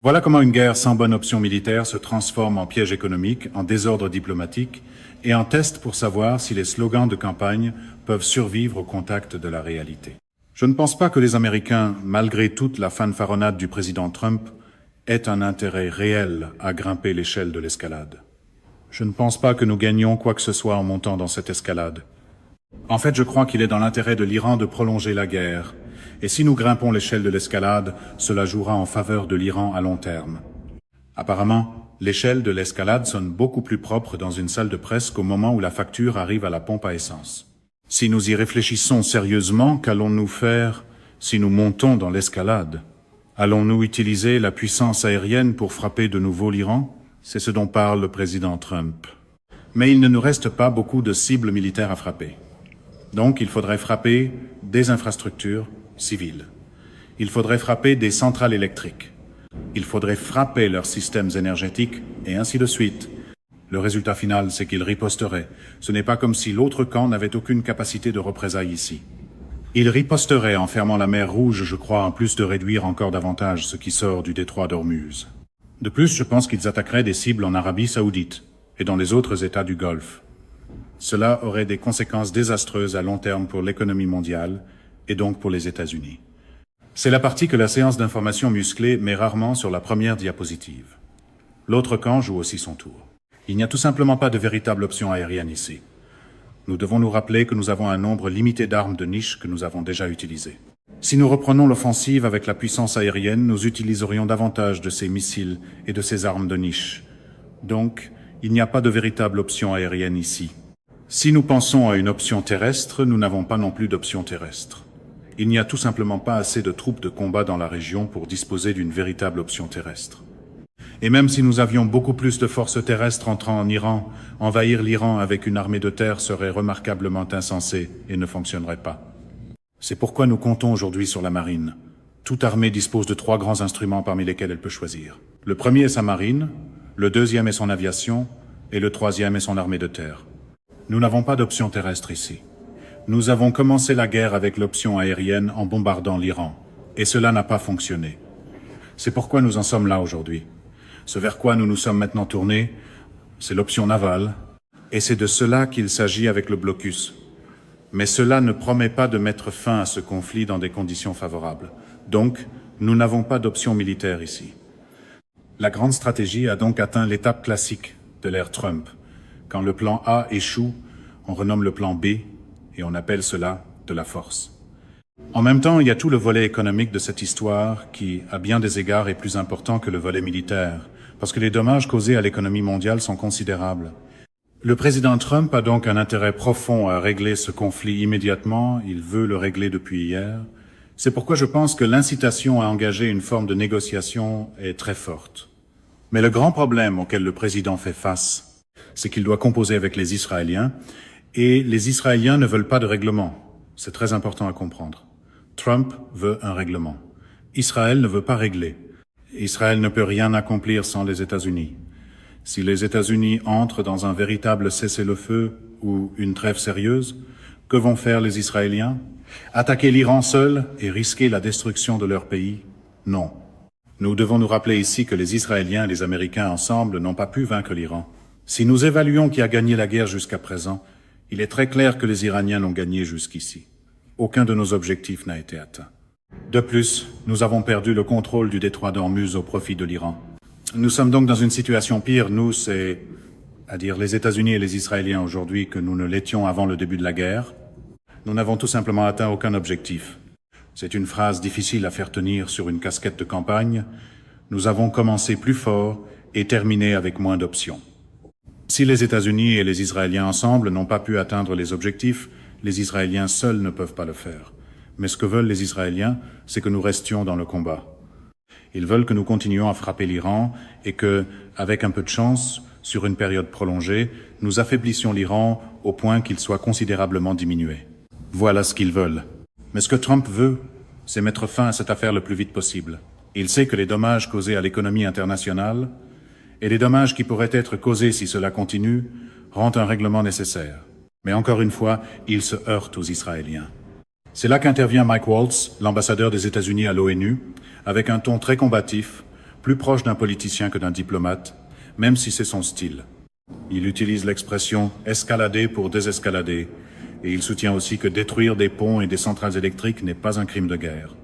Voilà comment une guerre sans bonne option militaire se transforme en piège économique, en désordre diplomatique et en test pour savoir si les slogans de campagne peuvent survivre au contact de la réalité. Je ne pense pas que les Américains, malgré toute la fanfaronnade du président Trump, aient un intérêt réel à grimper l'échelle de l'escalade. Je ne pense pas que nous gagnions quoi que ce soit en montant dans cette escalade. En fait, je crois qu'il est dans l'intérêt de l'Iran de prolonger la guerre. Et si nous grimpons l'échelle de l'escalade, cela jouera en faveur de l'Iran à long terme. Apparemment, l'échelle de l'escalade sonne beaucoup plus propre dans une salle de presse qu'au moment où la facture arrive à la pompe à essence. Si nous y réfléchissons sérieusement, qu'allons-nous faire si nous montons dans l'escalade? Allons-nous utiliser la puissance aérienne pour frapper de nouveau l'Iran? C'est ce dont parle le président Trump. Mais il ne nous reste pas beaucoup de cibles militaires à frapper. Donc il faudrait frapper des infrastructures civiles. Il faudrait frapper des centrales électriques. Il faudrait frapper leurs systèmes énergétiques, et ainsi de suite. Le résultat final, c'est qu'ils riposteraient. Ce n'est pas comme si l'autre camp n'avait aucune capacité de représailles ici. Ils riposteraient en fermant la mer Rouge, je crois, en plus de réduire encore davantage ce qui sort du détroit d'Ormuz. De plus, je pense qu'ils attaqueraient des cibles en Arabie Saoudite et dans les autres États du Golfe. Cela aurait des conséquences désastreuses à long terme pour l'économie mondiale et donc pour les États-Unis. C'est la partie que la séance d'information musclée met rarement sur la première diapositive. L'autre camp joue aussi son tour. Il n'y a tout simplement pas de véritable option aérienne ici. Nous devons nous rappeler que nous avons un nombre limité d'armes de niche que nous avons déjà utilisées. Si nous reprenons l'offensive avec la puissance aérienne, nous utiliserions davantage de ces missiles et de ces armes de niche. Donc, il n'y a pas de véritable option aérienne ici. Si nous pensons à une option terrestre, nous n'avons pas non plus d'option terrestre. Il n'y a tout simplement pas assez de troupes de combat dans la région pour disposer d'une véritable option terrestre. Et même si nous avions beaucoup plus de forces terrestres entrant en Iran, envahir l'Iran avec une armée de terre serait remarquablement insensé et ne fonctionnerait pas. C'est pourquoi nous comptons aujourd'hui sur la marine. Toute armée dispose de 3 grands instruments parmi lesquels elle peut choisir. Le premier est sa marine, le deuxième est son aviation, et le troisième est son armée de terre. Nous n'avons pas d'option terrestre ici. Nous avons commencé la guerre avec l'option aérienne en bombardant l'Iran, et cela n'a pas fonctionné. C'est pourquoi nous en sommes là aujourd'hui. Ce vers quoi nous nous sommes maintenant tournés, c'est l'option navale, et c'est de cela qu'il s'agit avec le blocus. Mais cela ne promet pas de mettre fin à ce conflit dans des conditions favorables. Donc, nous n'avons pas d'option militaire ici. La grande stratégie a donc atteint l'étape classique de l'ère Trump. Quand le plan A échoue, on renomme le plan B et on appelle cela de la force. En même temps, il y a tout le volet économique de cette histoire qui, à bien des égards, est plus important que le volet militaire, parce que les dommages causés à l'économie mondiale sont considérables. Le président Trump a donc un intérêt profond à régler ce conflit immédiatement, il veut le régler depuis hier. C'est pourquoi je pense que l'incitation à engager une forme de négociation est très forte. Mais le grand problème auquel le président fait face, c'est qu'il doit composer avec les Israéliens, et les Israéliens ne veulent pas de règlement. C'est très important à comprendre. Trump veut un règlement. Israël ne veut pas régler. Israël ne peut rien accomplir sans les États-Unis. Si les États-Unis entrent dans un véritable cessez-le-feu ou une trêve sérieuse, que vont faire les Israéliens? Attaquer l'Iran seul et risquer la destruction de leur pays? Non. Nous devons nous rappeler ici que les Israéliens et les Américains ensemble n'ont pas pu vaincre l'Iran. Si nous évaluons qui a gagné la guerre jusqu'à présent, il est très clair que les Iraniens l'ont gagné jusqu'ici. Aucun de nos objectifs n'a été atteint. De plus, nous avons perdu le contrôle du détroit d'Ormuz au profit de l'Iran. Nous sommes donc dans une situation pire, nous, c'est-à-dire les États-Unis et les Israéliens aujourd'hui, que nous ne l'étions avant le début de la guerre. Nous n'avons tout simplement atteint aucun objectif. C'est une phrase difficile à faire tenir sur une casquette de campagne. Nous avons commencé plus fort et terminé avec moins d'options. Si les États-Unis et les Israéliens ensemble n'ont pas pu atteindre les objectifs, les Israéliens seuls ne peuvent pas le faire. Mais ce que veulent les Israéliens, c'est que nous restions dans le combat. Ils veulent que nous continuions à frapper l'Iran et que, avec un peu de chance, sur une période prolongée, nous affaiblissions l'Iran au point qu'il soit considérablement diminué. Voilà ce qu'ils veulent. Mais ce que Trump veut, c'est mettre fin à cette affaire le plus vite possible. Il sait que les dommages causés à l'économie internationale et les dommages qui pourraient être causés si cela continue rendent un règlement nécessaire. Mais encore une fois, il se heurte aux Israéliens. C'est là qu'intervient Mike Waltz, l'ambassadeur des États-Unis à l'ONU, avec un ton très combatif, plus proche d'un politicien que d'un diplomate, même si c'est son style. Il utilise l'expression « escalader » pour désescalader, et il soutient aussi que détruire des ponts et des centrales électriques n'est pas un crime de guerre.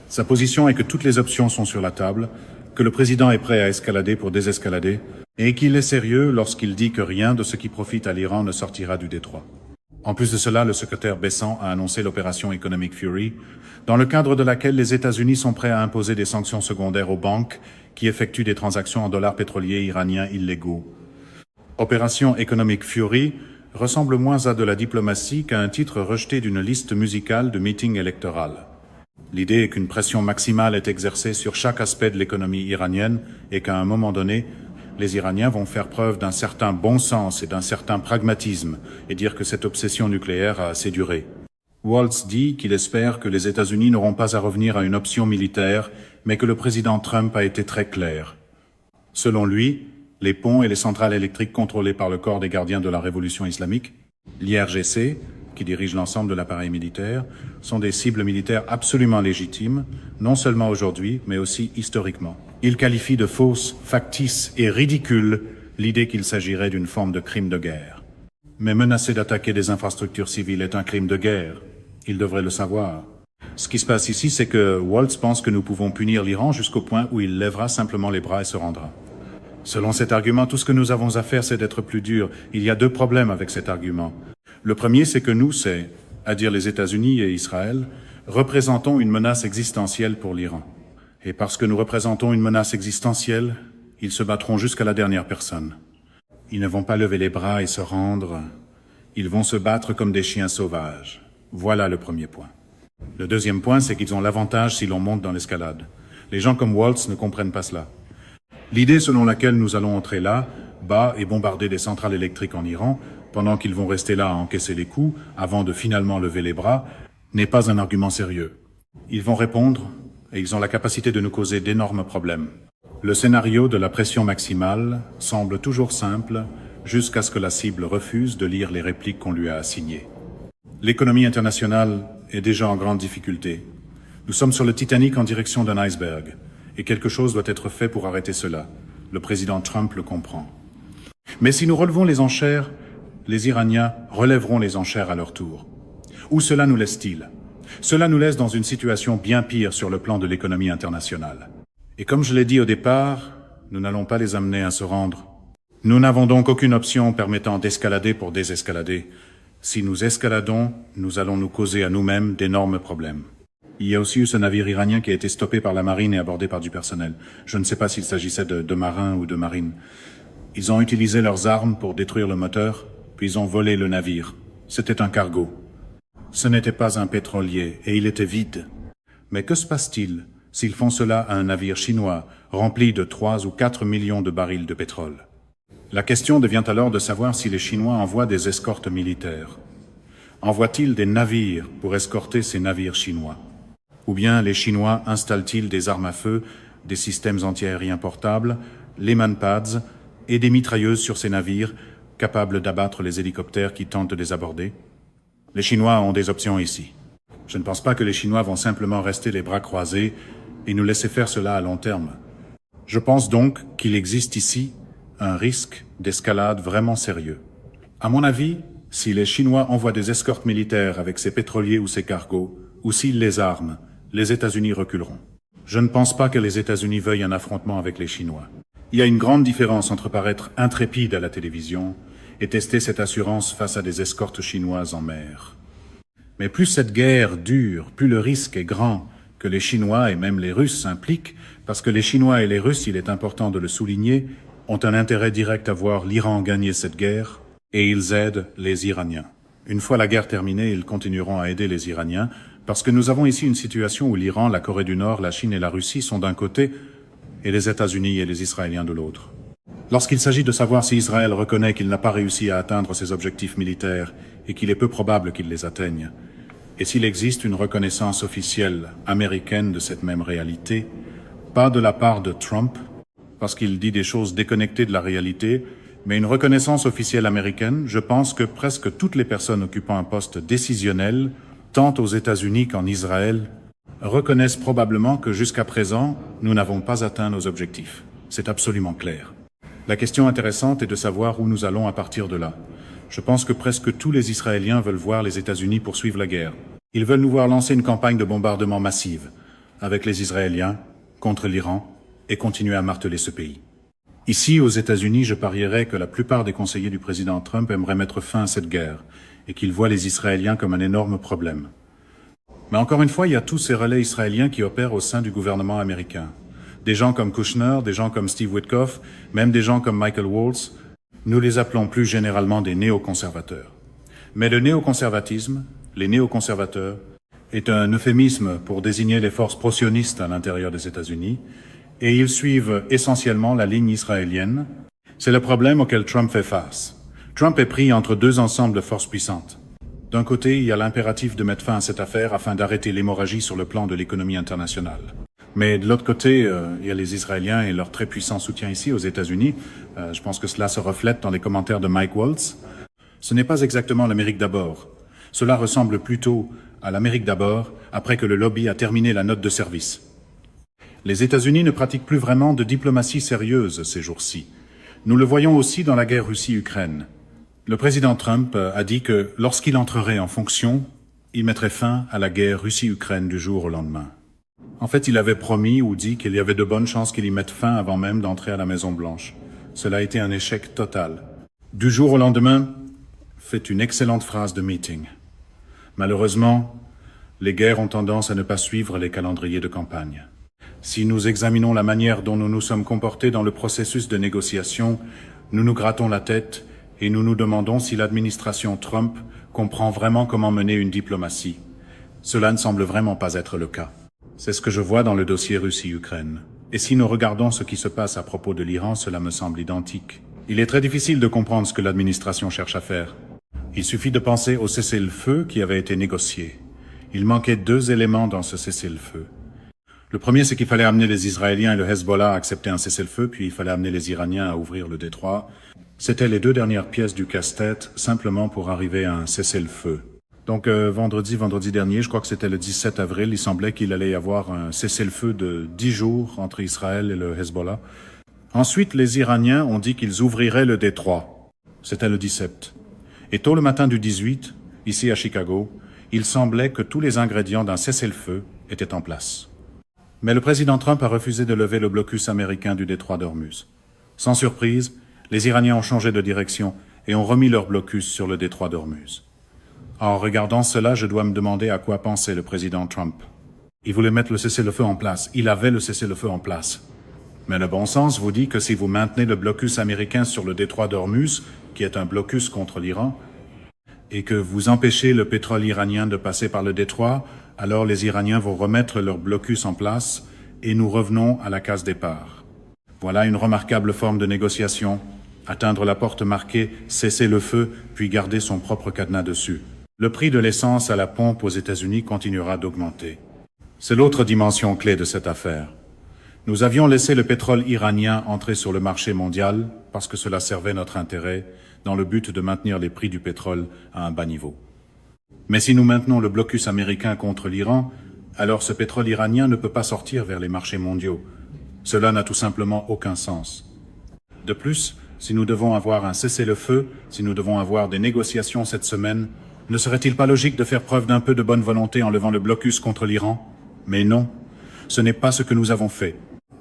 Sa position est que toutes les options sont sur la table, que le président est prêt à escalader pour désescalader, et qu'il est sérieux lorsqu'il dit que rien de ce qui profite à l'Iran ne sortira du détroit. En plus de cela, le secrétaire Bessant a annoncé l'opération Economic Fury, dans le cadre de laquelle les États-Unis sont prêts à imposer des sanctions secondaires aux banques qui effectuent des transactions en dollars pétroliers iraniens illégaux. Opération Economic Fury ressemble moins à de la diplomatie qu'à un titre rejeté d'une liste musicale de meeting électoral. L'idée est qu'une pression maximale est exercée sur chaque aspect de l'économie iranienne et qu'à un moment donné, les Iraniens vont faire preuve d'un certain bon sens et d'un certain pragmatisme et dire que cette obsession nucléaire a assez duré. Waltz dit qu'il espère que les États-Unis n'auront pas à revenir à une option militaire, mais que le président Trump a été très clair. Selon lui, les ponts et les centrales électriques contrôlées par le corps des gardiens de la révolution islamique, l'IRGC, qui dirige l'ensemble de l'appareil militaire, sont des cibles militaires absolument légitimes, non seulement aujourd'hui, mais aussi historiquement. Il qualifie de fausse, factice et ridicule l'idée qu'il s'agirait d'une forme de crime de guerre. Mais menacer d'attaquer des infrastructures civiles est un crime de guerre. Il devrait le savoir. Ce qui se passe ici, c'est que Waltz pense que nous pouvons punir l'Iran jusqu'au point où il lèvera simplement les bras et se rendra. Selon cet argument, tout ce que nous avons à faire, c'est d'être plus durs. Il y a deux problèmes avec cet argument. Le premier, c'est que nous, à dire les États-Unis et Israël, représentons une menace existentielle pour l'Iran. Et parce que nous représentons une menace existentielle, ils se battront jusqu'à la dernière personne. Ils ne vont pas lever les bras et se rendre. Ils vont se battre comme des chiens sauvages. Voilà le premier point. Le deuxième point, c'est qu'ils ont l'avantage si l'on monte dans l'escalade. Les gens comme Waltz ne comprennent pas cela. L'idée selon laquelle nous allons entrer là, bas et bombarder des centrales électriques en Iran, pendant qu'ils vont rester là à encaisser les coups, avant de finalement lever les bras, n'est pas un argument sérieux. Ils vont répondre, et ils ont la capacité de nous causer d'énormes problèmes. Le scénario de la pression maximale semble toujours simple, jusqu'à ce que la cible refuse de lire les répliques qu'on lui a assignées. L'économie internationale est déjà en grande difficulté. Nous sommes sur le Titanic en direction d'un iceberg, et quelque chose doit être fait pour arrêter cela. Le président Trump le comprend. Mais si nous relevons les enchères, les Iraniens relèveront les enchères à leur tour. Où cela nous laisse-t-il? Cela nous laisse dans une situation bien pire sur le plan de l'économie internationale. Et comme je l'ai dit au départ, nous n'allons pas les amener à se rendre. Nous n'avons donc aucune option permettant d'escalader pour désescalader. Si nous escaladons, nous allons nous causer à nous-mêmes d'énormes problèmes. Il y a aussi eu ce navire iranien qui a été stoppé par la marine et abordé par du personnel. Je ne sais pas s'il s'agissait de marins ou de marines. Ils ont utilisé leurs armes pour détruire le moteur, puis ils ont volé le navire. C'était un cargo. Ce n'était pas un pétrolier, et il était vide. Mais que se passe-t-il s'ils font cela à un navire chinois rempli de 3 ou 4 millions de barils de pétrole? La question devient alors de savoir si les Chinois envoient des escortes militaires. Envoient-ils des navires pour escorter ces navires chinois? Ou bien les Chinois installent-ils des armes à feu, des systèmes antiaériens portables, les manpads et des mitrailleuses sur ces navires capables d'abattre les hélicoptères qui tentent de les aborder? Les Chinois ont des options ici. Je ne pense pas que les Chinois vont simplement rester les bras croisés et nous laisser faire cela à long terme. Je pense donc qu'il existe ici un risque d'escalade vraiment sérieux. À mon avis, si les Chinois envoient des escortes militaires avec ces pétroliers ou ces cargos, ou s'ils les arment, les États-Unis reculeront. Je ne pense pas que les États-Unis veuillent un affrontement avec les Chinois. Il y a une grande différence entre paraître intrépide à la télévision et tester cette assurance face à des escortes chinoises en mer. Mais plus cette guerre dure, plus le risque est grand que les Chinois et même les Russes s'impliquent, parce que les Chinois et les Russes, il est important de le souligner, ont un intérêt direct à voir l'Iran gagner cette guerre, et ils aident les Iraniens. Une fois la guerre terminée, ils continueront à aider les Iraniens, parce que nous avons ici une situation où l'Iran, la Corée du Nord, la Chine et la Russie sont d'un côté, et les États-Unis et les Israéliens de l'autre. Lorsqu'il s'agit de savoir si Israël reconnaît qu'il n'a pas réussi à atteindre ses objectifs militaires et qu'il est peu probable qu'il les atteigne, et s'il existe une reconnaissance officielle américaine de cette même réalité, pas de la part de Trump, parce qu'il dit des choses déconnectées de la réalité, mais une reconnaissance officielle américaine, je pense que presque toutes les personnes occupant un poste décisionnel, tant aux États-Unis qu'en Israël, reconnaissent probablement que jusqu'à présent, nous n'avons pas atteint nos objectifs. C'est absolument clair. La question intéressante est de savoir où nous allons à partir de là. Je pense que presque tous les Israéliens veulent voir les États-Unis poursuivre la guerre. Ils veulent nous voir lancer une campagne de bombardement massive avec les Israéliens contre l'Iran et continuer à marteler ce pays. Ici, aux États-Unis, je parierais que la plupart des conseillers du président Trump aimeraient mettre fin à cette guerre et qu'ils voient les Israéliens comme un énorme problème. Mais encore une fois, il y a tous ces relais israéliens qui opèrent au sein du gouvernement américain. Des gens comme Kushner, des gens comme Steve Witkoff, même des gens comme Michael Waltz, nous les appelons plus généralement des néoconservateurs. Mais le néoconservatisme, les néoconservateurs, est un euphémisme pour désigner les forces pro-sionistes à l'intérieur des États-Unis, et ils suivent essentiellement la ligne israélienne. C'est le problème auquel Trump fait face. Trump est pris entre deux ensembles de forces puissantes. D'un côté, il y a l'impératif de mettre fin à cette affaire afin d'arrêter l'hémorragie sur le plan de l'économie internationale. Mais de l'autre côté, il y a les Israéliens et leur très puissant soutien ici aux États-Unis. Je pense que cela se reflète dans les commentaires de Mike Waltz. Ce n'est pas exactement l'Amérique d'abord. Cela ressemble plutôt à l'Amérique d'abord après que le lobby a terminé la note de service. Les États-Unis ne pratiquent plus vraiment de diplomatie sérieuse ces jours-ci. Nous le voyons aussi dans la guerre Russie-Ukraine. Le président Trump a dit que lorsqu'il entrerait en fonction, il mettrait fin à la guerre Russie-Ukraine du jour au lendemain. En fait, il avait promis ou dit qu'il y avait de bonnes chances qu'il y mette fin avant même d'entrer à la Maison-Blanche. Cela a été un échec total. Du jour au lendemain, fait une excellente phrase de meeting. Malheureusement, les guerres ont tendance à ne pas suivre les calendriers de campagne. Si nous examinons la manière dont nous nous sommes comportés dans le processus de négociation, nous nous grattons la tête et nous nous demandons si l'administration Trump comprend vraiment comment mener une diplomatie. Cela ne semble vraiment pas être le cas. C'est ce que je vois dans le dossier Russie-Ukraine. Et si nous regardons ce qui se passe à propos de l'Iran, cela me semble identique. Il est très difficile de comprendre ce que l'administration cherche à faire. Il suffit de penser au cessez-le-feu qui avait été négocié. Il manquait deux éléments dans ce cessez-le-feu. Le premier, c'est qu'il fallait amener les Israéliens et le Hezbollah à accepter un cessez-le-feu, puis il fallait amener les Iraniens à ouvrir le détroit. C'étaient les deux dernières pièces du casse-tête, simplement pour arriver à un cessez-le-feu. Donc vendredi dernier, je crois que c'était le 17 avril, il semblait qu'il allait y avoir un cessez-le-feu de 10 jours entre Israël et le Hezbollah. Ensuite, les Iraniens ont dit qu'ils ouvriraient le détroit. C'était le 17. Et tôt le matin du 18, ici à Chicago, il semblait que tous les ingrédients d'un cessez-le-feu étaient en place. Mais le président Trump a refusé de lever le blocus américain du détroit d'Ormuz. Sans surprise, les Iraniens ont changé de direction et ont remis leur blocus sur le détroit d'Ormuz. En regardant cela, je dois me demander à quoi pensait le président Trump. Il voulait mettre le cessez-le-feu en place. Il avait le cessez-le-feu en place. Mais le bon sens vous dit que si vous maintenez le blocus américain sur le détroit d'Ormuz, qui est un blocus contre l'Iran, et que vous empêchez le pétrole iranien de passer par le détroit, alors les Iraniens vont remettre leur blocus en place et nous revenons à la case départ. Voilà une remarquable forme de négociation. Atteindre la porte marquée « Cesser le feu » puis garder son propre cadenas dessus. Le prix de l'essence à la pompe aux États-Unis continuera d'augmenter. C'est l'autre dimension clé de cette affaire. Nous avions laissé le pétrole iranien entrer sur le marché mondial parce que cela servait notre intérêt dans le but de maintenir les prix du pétrole à un bas niveau. Mais si nous maintenons le blocus américain contre l'Iran, alors ce pétrole iranien ne peut pas sortir vers les marchés mondiaux. Cela n'a tout simplement aucun sens. De plus, si nous devons avoir un cessez-le-feu, si nous devons avoir des négociations cette semaine, ne serait-il pas logique de faire preuve d'un peu de bonne volonté en levant le blocus contre l'Iran? Mais non, ce n'est pas ce que nous avons fait.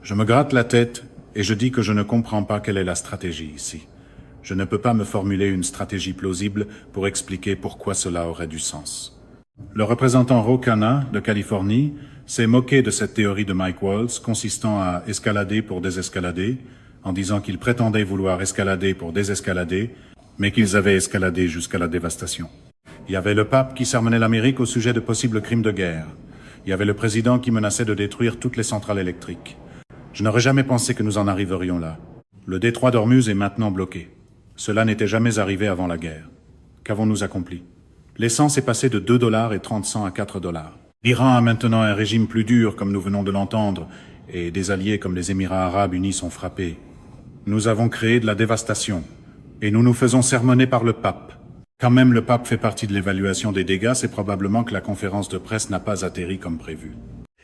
Je me gratte la tête et je dis que je ne comprends pas quelle est la stratégie ici. Je ne peux pas me formuler une stratégie plausible pour expliquer pourquoi cela aurait du sens. Le représentant Ro Khanna de Californie s'est moqué de cette théorie de Mike Waltz consistant à escalader pour désescalader, en disant qu'ils prétendaient vouloir escalader pour désescalader, mais qu'ils avaient escaladé jusqu'à la dévastation. Il y avait le pape qui sermonnait l'Amérique au sujet de possibles crimes de guerre. Il y avait le président qui menaçait de détruire toutes les centrales électriques. Je n'aurais jamais pensé que nous en arriverions là. Le détroit d'Ormuz est maintenant bloqué. Cela n'était jamais arrivé avant la guerre. Qu'avons-nous accompli? L'essence est passée de 2,30 $ à 4 $. L'Iran a maintenant un régime plus dur, comme nous venons de l'entendre, et des alliés comme les Émirats arabes unis sont frappés. Nous avons créé de la dévastation, et nous nous faisons sermonner par le pape. Quand même le pape fait partie de l'évaluation des dégâts, c'est probablement que la conférence de presse n'a pas atterri comme prévu.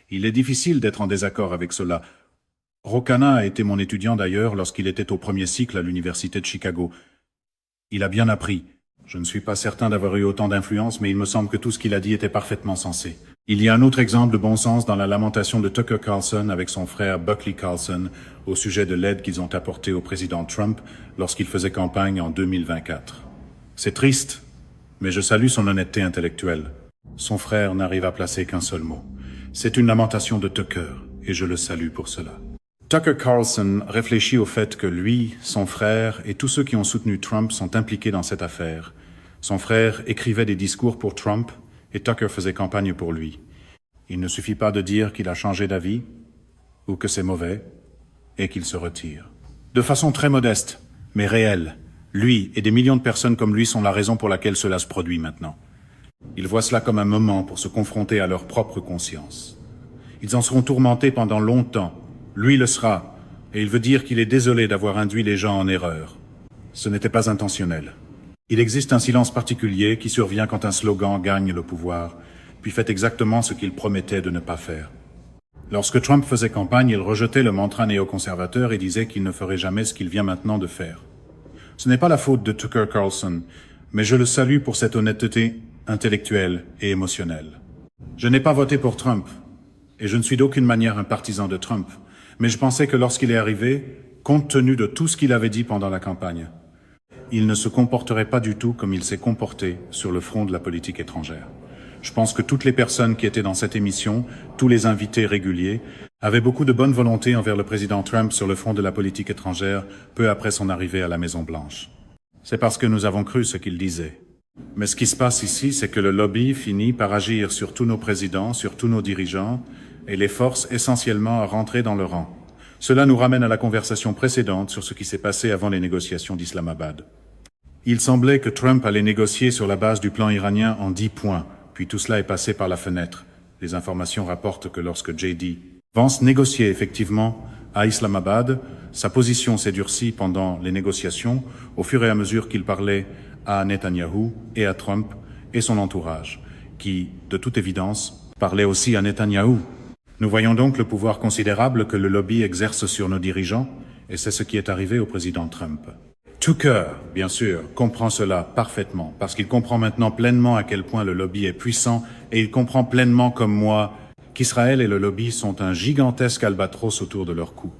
Il est difficile d'être en désaccord avec cela. Rocana a été mon étudiant d'ailleurs lorsqu'il était au premier cycle à l'université de Chicago. Il a bien appris. Je ne suis pas certain d'avoir eu autant d'influence, mais il me semble que tout ce qu'il a dit était parfaitement sensé. Il y a un autre exemple de bon sens dans la lamentation de Tucker Carlson avec son frère Buckley Carlson au sujet de l'aide qu'ils ont apportée au président Trump lorsqu'il faisait campagne en 2024. C'est triste, mais je salue son honnêteté intellectuelle. Son frère n'arrive à placer qu'un seul mot. C'est une lamentation de Tucker, et je le salue pour cela. Tucker Carlson réfléchit au fait que lui, son frère et tous ceux qui ont soutenu Trump sont impliqués dans cette affaire. Son frère écrivait des discours pour Trump et Tucker faisait campagne pour lui. Il ne suffit pas de dire qu'il a changé d'avis ou que c'est mauvais et qu'il se retire. De façon très modeste, mais réelle, lui et des millions de personnes comme lui sont la raison pour laquelle cela se produit maintenant. Ils voient cela comme un moment pour se confronter à leur propre conscience. Ils en seront tourmentés pendant longtemps. Lui le sera, et il veut dire qu'il est désolé d'avoir induit les gens en erreur. Ce n'était pas intentionnel. Il existe un silence particulier qui survient quand un slogan gagne le pouvoir, puis fait exactement ce qu'il promettait de ne pas faire. Lorsque Trump faisait campagne, il rejetait le mantra néoconservateur et disait qu'il ne ferait jamais ce qu'il vient maintenant de faire. Ce n'est pas la faute de Tucker Carlson, mais je le salue pour cette honnêteté intellectuelle et émotionnelle. Je n'ai pas voté pour Trump, et je ne suis d'aucune manière un partisan de Trump. Mais je pensais que lorsqu'il est arrivé, compte tenu de tout ce qu'il avait dit pendant la campagne, il ne se comporterait pas du tout comme il s'est comporté sur le front de la politique étrangère. Je pense que toutes les personnes qui étaient dans cette émission, tous les invités réguliers, avaient beaucoup de bonne volonté envers le président Trump sur le front de la politique étrangère peu après son arrivée à la Maison-Blanche. C'est parce que nous avons cru ce qu'il disait. Mais ce qui se passe ici, c'est que le lobby finit par agir sur tous nos présidents, sur tous nos dirigeants, et les force essentiellement à rentrer dans le rang. Cela nous ramène à la conversation précédente sur ce qui s'est passé avant les négociations d'Islamabad. Il semblait que Trump allait négocier sur la base du plan iranien en 10 points, puis tout cela est passé par la fenêtre. Les informations rapportent que lorsque J.D. Vance négociait effectivement à Islamabad, sa position s'est durcie pendant les négociations au fur et à mesure qu'il parlait à Netanyahou et à Trump et son entourage, qui, de toute évidence, parlait aussi à Netanyahou. Nous voyons donc le pouvoir considérable que le lobby exerce sur nos dirigeants, et c'est ce qui est arrivé au président Trump. Tucker, bien sûr, comprend cela parfaitement, parce qu'il comprend maintenant pleinement à quel point le lobby est puissant, et il comprend pleinement, comme moi, qu'Israël et le lobby sont un gigantesque albatros autour de leur cou.